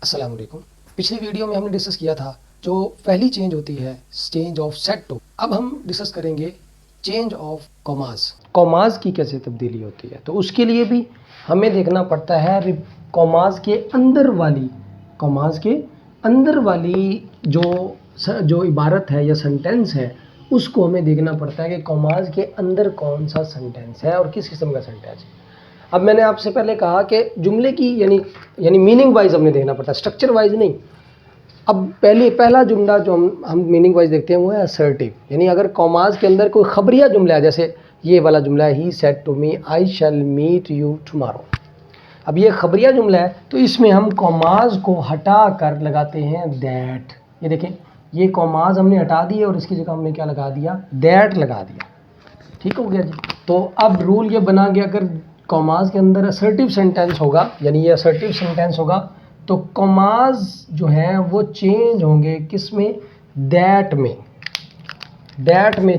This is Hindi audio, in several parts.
अस्सलाम वालेकुम। पिछली वीडियो में हमने डिस्कस किया था जो पहली चेंज होती है चेंज ऑफ सेट टू। अब हम डिस्कस करेंगे चेंज ऑफ कॉमास। कॉमास की कैसे तब्दीली होती है, तो उसके लिए भी हमें देखना पड़ता है कॉमास के अंदर वाली जो इबारत है या सेंटेंस है, उसको हमें देखना पड़ता है कि कॉमास के अंदर कौन सा सेंटेंस है और किस किस्म का सेंटेंस है। अब मैंने आपसे पहले कहा कि जुमले की यानी मीनिंग वाइज हमने देखना पड़ता है, स्ट्रक्चर वाइज नहीं। अब पहला जुमला जो हम मीनिंग वाइज देखते हैं वो है असर्टिव, यानी अगर कॉमास के अंदर कोई खबरिया जुमला है, जैसे ये वाला जुमला है, he said to me I shall meet you tomorrow. अब ये खबरिया जुमला है तो इसमें हम कॉमास को हटा कर लगाते हैं दैट। ये देखें, ये कॉमास हमने हटा दिए और इसकी जगह हमने क्या लगा दिया, दैट लगा दिया। ठीक हो गया जी। तो अब रूल ये बना गया, अगर कॉमास के अंदर असर्टिव सेंटेंस होगा, यानी ये असर्टिव सेंटेंस होगा, तो कॉमास जो है वो चेंज होंगे किस में, दैट में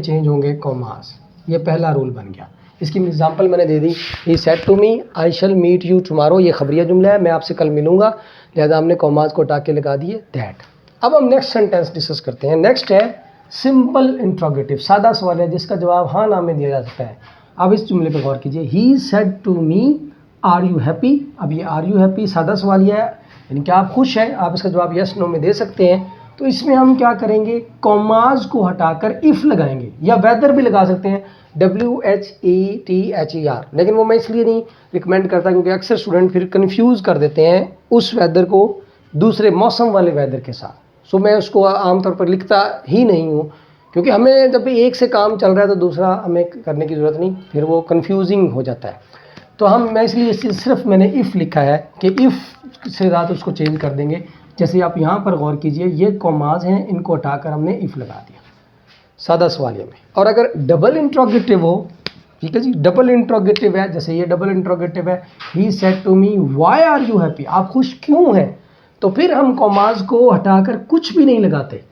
चेंज होंगे कॉमास। ये पहला रूल बन गया। इसकी एग्जांपल मैंने दे दी, he said to me I shall meet you tomorrow. ये खबरिया जुमला है, मैं आपसे कल मिलूंगा, लिहाजा हमने कॉमास को हटा के लगा दिए दैट। अब हम नेक्स्ट सेंटेंस डिस्कस करते हैं। नेक्स्ट है सिंपल इंट्रोगेटिव, सादा सवाल है जिसका जवाब हाँ ना में दिया जा सकता है। अब इस जुमले पर गौर कीजिए, he said to me are you happy. अब ये आर यू हैप्पी सादा सवाल है, यानी कि आप खुश हैं, आप इसका जवाब यस नो में दे सकते हैं। तो इसमें हम क्या करेंगे, कॉमास को हटाकर इफ लगाएंगे, या वेदर भी लगा सकते हैं, WHETHER। लेकिन वो मैं इसलिए नहीं रिकमेंड करता क्योंकि अक्सर स्टूडेंट फिर कंफ्यूज कर देते हैं उस वेदर को दूसरे मौसम वाले वेदर के साथ। सो मैं उसको आमतौर पर लिखता ही नहीं हूँ, क्योंकि हमें जब भी एक से काम चल रहा है तो दूसरा हमें करने की ज़रूरत नहीं, फिर वो कंफ्यूजिंग हो जाता है। तो मैं इसलिए सिर्फ मैंने इफ़ लिखा है कि इफ़ से ज़्यादा उसको चेंज कर देंगे। जैसे आप यहाँ पर गौर कीजिए, ये कॉमास हैं, इनको हटाकर हमने इफ़ लगा दिया सादा सवालिया में। और अगर डबल इंट्रोगेटिव हो, ठीक है जी, डबल इंट्रोगेटिव है, जैसे ये डबल इंट्रोगेटिव है, he said to me why are you happy, आप खुश क्यों हैं, तो फिर हम कॉमास को हटाकर कुछ भी नहीं लगाते,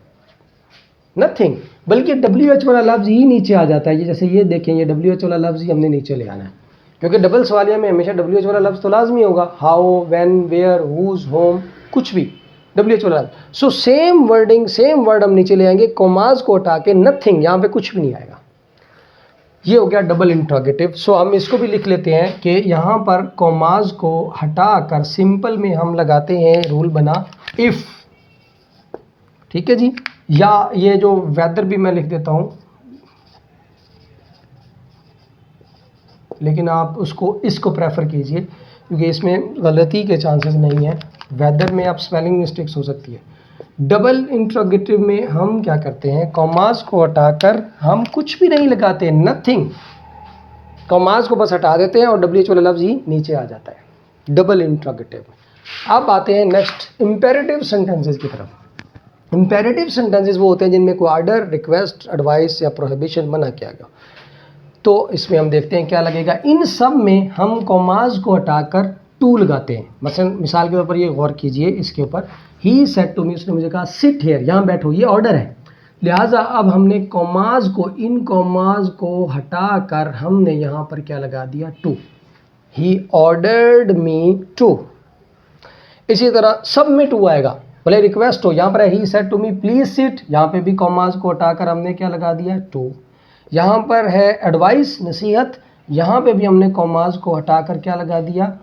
नथिंग, बल्कि WH वाला लफ्ज़ ही नीचे आ जाता है। ये जैसे ये देखें, ये WH वाला लफ्ज़ ही हमने नीचे ले आना है, क्योंकि डबल सवालिया में हमेशा WH वाला लफ्ज़ तो लाजमी होगा, how, when, where, whose, whom, कुछ भी WH वाला लफ्ज़। So same wording, same word हम नीचे ले आएंगे, कॉमास को हटा के नथिंग, यहाँ पे कुछ भी नहीं आएगा। ये हो गया डबल इंट्रोगेटिव। सो हम इसको भी लिख लेते हैं कि यहाँ पर कॉमास को हटाकर सिंपल में हम लगाते हैं, रूल बना इफ़। ठीक है जी। या ये जो वेदर भी मैं लिख देता हूँ, लेकिन आप इसको प्रेफर कीजिए क्योंकि इसमें गलती के चांसेस नहीं है। वेदर में आप स्पेलिंग मिस्टेक्स हो सकती है। डबल इंट्रोगेटिव में हम क्या करते हैं, कॉमास को हटाकर हम कुछ भी नहीं लगाते, नथिंग, कॉमास को बस हटा देते हैं और WH वाला लफ्ज़ ही नीचे आ जाता है डबल इंट्रोगेटिव। अब आते हैं नेक्स्ट इंपेरेटिव सेंटेंसेस की तरफ। इंपेरेटिव सेंटेंसेस वो होते हैं जिनमें कोई ऑर्डर, रिक्वेस्ट, एडवाइस या प्रोहिबिशन मना किया गया। तो इसमें हम देखते हैं क्या लगेगा, इन सब में हम कॉमास को हटाकर टू लगाते हैं। मसलन मिसाल के तौर पर ये गौर कीजिए, इसके ऊपर ही सेड टू मी, उसने मुझे कहा सिट हियर, यहाँ बैठो, ये ऑर्डर है। लिहाजा अब हमने कॉमास को, इन कॉमास को हटाकर हमने यहाँ पर क्या लगा दिया, to, he ordered me to. इसी तरह सब में टू आएगा, भले रिक्वेस्ट हो, यहाँ पर he said to me please sit, यहाँ पे भी कॉमास को हटाकर हमने क्या लगा दिया, टू। यहाँ पर है एडवाइस, नसीहत, यहाँ पे भी हमने कॉमास को हटाकर क्या लगा दिया,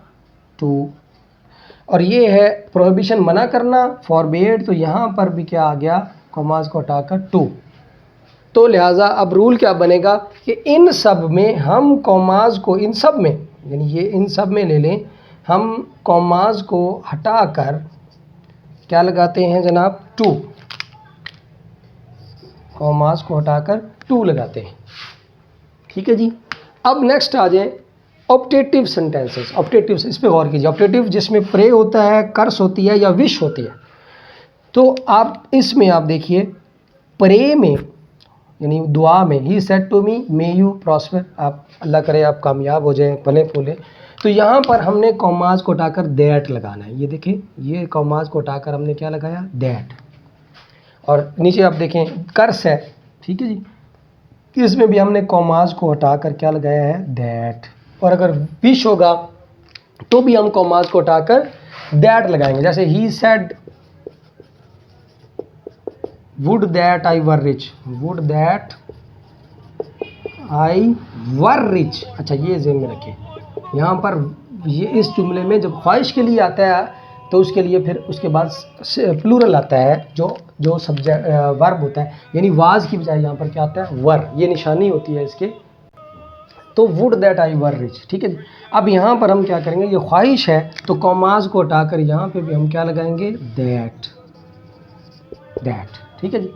टू। और ये है प्रोहिबिशन, मना करना, फॉरबेड, तो यहाँ पर भी क्या आ गया, कॉमास को हटाकर टू। तो लिहाजा अब रूल क्या बनेगा कि इन सब में हम कॉमास को, इन सब में, यानी ये इन सब में ले लें, हम कॉमास को हटाकर क्या लगाते हैं जनाब, टू, कॉमास को हटाकर टू लगाते हैं। ठीक है जी। अब नेक्स्ट आ जाए ऑप्टेटिव सेंटेंसेस। ऑप्टेटिव, इस पे गौर कीजिए, ऑप्टेटिव जिसमें प्रे होता है, कर्स होती है या विश होती है। तो आप इसमें आप देखिए, प्रे में यानी दुआ में, he said to me may you prosper, आप अल्लाह करे आप कामयाब हो जाएं, फले फूले, तो यहाँ पर हमने कॉमास को हटाकर दैट लगाना है। ये देखें, ये कॉमास को हटाकर हमने क्या लगाया, दैट। और नीचे आप देखें कर्स है, ठीक है जी, इसमें भी हमने कॉमास को हटाकर क्या लगाया है, दैट। और अगर विश होगा तो भी हम कॉमास को हटाकर दैट लगाएंगे। जैसे he said would that I were rich, would that I were rich. अच्छा, ये ज़हन में रखें, यहाँ पर ये इस जुमले में जब ख्वाहिश के लिए आता है तो उसके लिए फिर उसके बाद प्लूरल आता है, जो सब्जेक्ट वर्ब होता है, यानी वाज की बजाय यहाँ पर क्या आता है, वर। ये निशानी होती है इसके। तो would that I were rich, ठीक है। अब यहाँ पर हम क्या करेंगे, ये ख्वाहिश है तो कॉमाज को हटाकर यहाँ पे भी हम क्या लगाएंगे, दैट, ठीक है जी।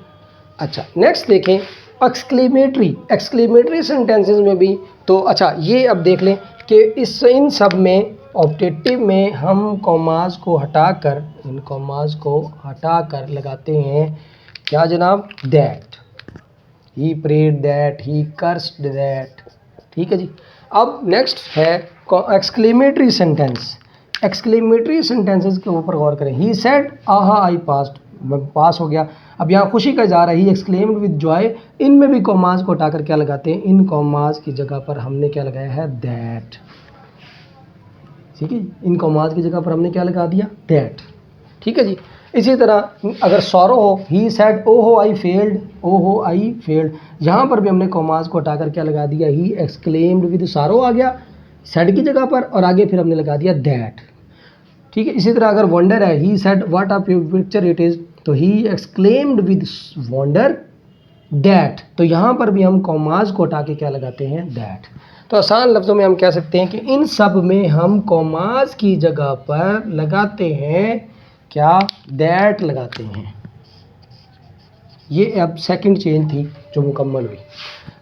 अच्छा, नेक्स्ट देखें एक्सक्लेमेटरी सेंटेंसेस में भी। तो अच्छा, ये अब देख लें कि इन सब में ऑब्जेक्टिव में हम कॉमाज को हटाकर, इन कॉमाज को हटाकर लगाते हैं क्या जनाब, that. He prayed that, he cursed that, ठीक है जी। अब नेक्स्ट है एक्सक्लेमेटरी सेंटेंस। एक्सक्लेमेटरी सेंटेंसेस के ऊपर गौर करें। ही सेड आहा आई पास्ड, पास हो गया। अब यहाँ खुशी का इज़हार है, ही एक्सक्लेम्ड विद जॉय। इनमें भी कॉमाज को हटाकर क्या लगाते हैं, इन कॉमाज की जगह पर हमने क्या लगाया है, दैट, ठीक है। इन कॉमाज की जगह पर हमने क्या लगा दिया, दैट, ठीक है जी। इसी तरह अगर सॉरो हो, ही सेड ओहो आई फेल्ड, ओहो आई फेल्ड, यहाँ पर भी हमने कॉमाज को हटाकर क्या लगा दिया, ही एक्सक्लेम्ड विद सॉरो आ गया सेड की जगह पर, और आगे फिर हमने लगा दिया दैट, ठीक है। इसी तरह अगर वंडर है, he said what a picture it is, तो he exclaimed with wonder that, तो यहाँ पर भी हम कॉमाज को हटा के क्या लगाते हैं, दैट। तो आसान लफ्ज़ों में हम कह सकते हैं कि इन सब में हम कॉमाज की जगह पर लगाते हैं क्या, दैट लगाते हैं। ये अब सेकंड चेंज थी जो मुकम्मल हुई।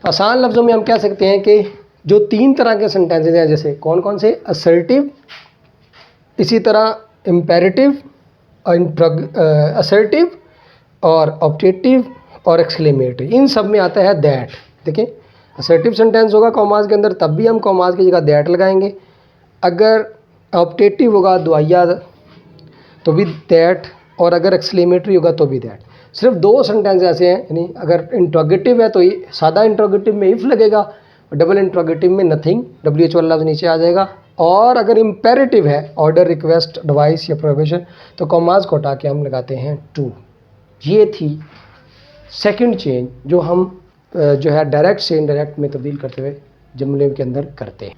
आसान लफ्ज़ों में हम कह सकते हैं कि जो 3 तरह के सेंटेंसेस हैं, जैसे कौन कौन से, असर्टिव, इसी तरह इम्पेरेटिव, असर्टिव और ऑब्जेक्टिव और एक्सक्लेमेटरी, इन सब में आता है दैट। देखें, असर्टिव सेंटेंस होगा कॉमाज के अंदर, तब भी हम कॉमाज की जगह दैट लगाएंगे। अगर ऑब्जेक्टिव होगा दुआया तो भी दैट, और अगर एक्सक्लेमेटरी होगा तो भी दैट। सिर्फ 2 सेंटेंस ऐसे हैं, यानी अगर इंट्रोगेटिव है तो ये सादा इंट्रोगेटिव में इफ़ लगेगा, और डबल इंट्रोगेटिव में नथिंग, WH वाला लफ्ज़ नीचे आ जाएगा। और अगर इम्पेरेटिव है, ऑर्डर, रिक्वेस्ट, एडवाइस या प्रोविजन, तो कॉमाज को हटा के हम लगाते हैं टू। ये थी सेकंड चेंज जो हम जो है डायरेक्ट से इनडायरेक्ट में तब्दील करते हुए जुमले के अंदर करते हैं।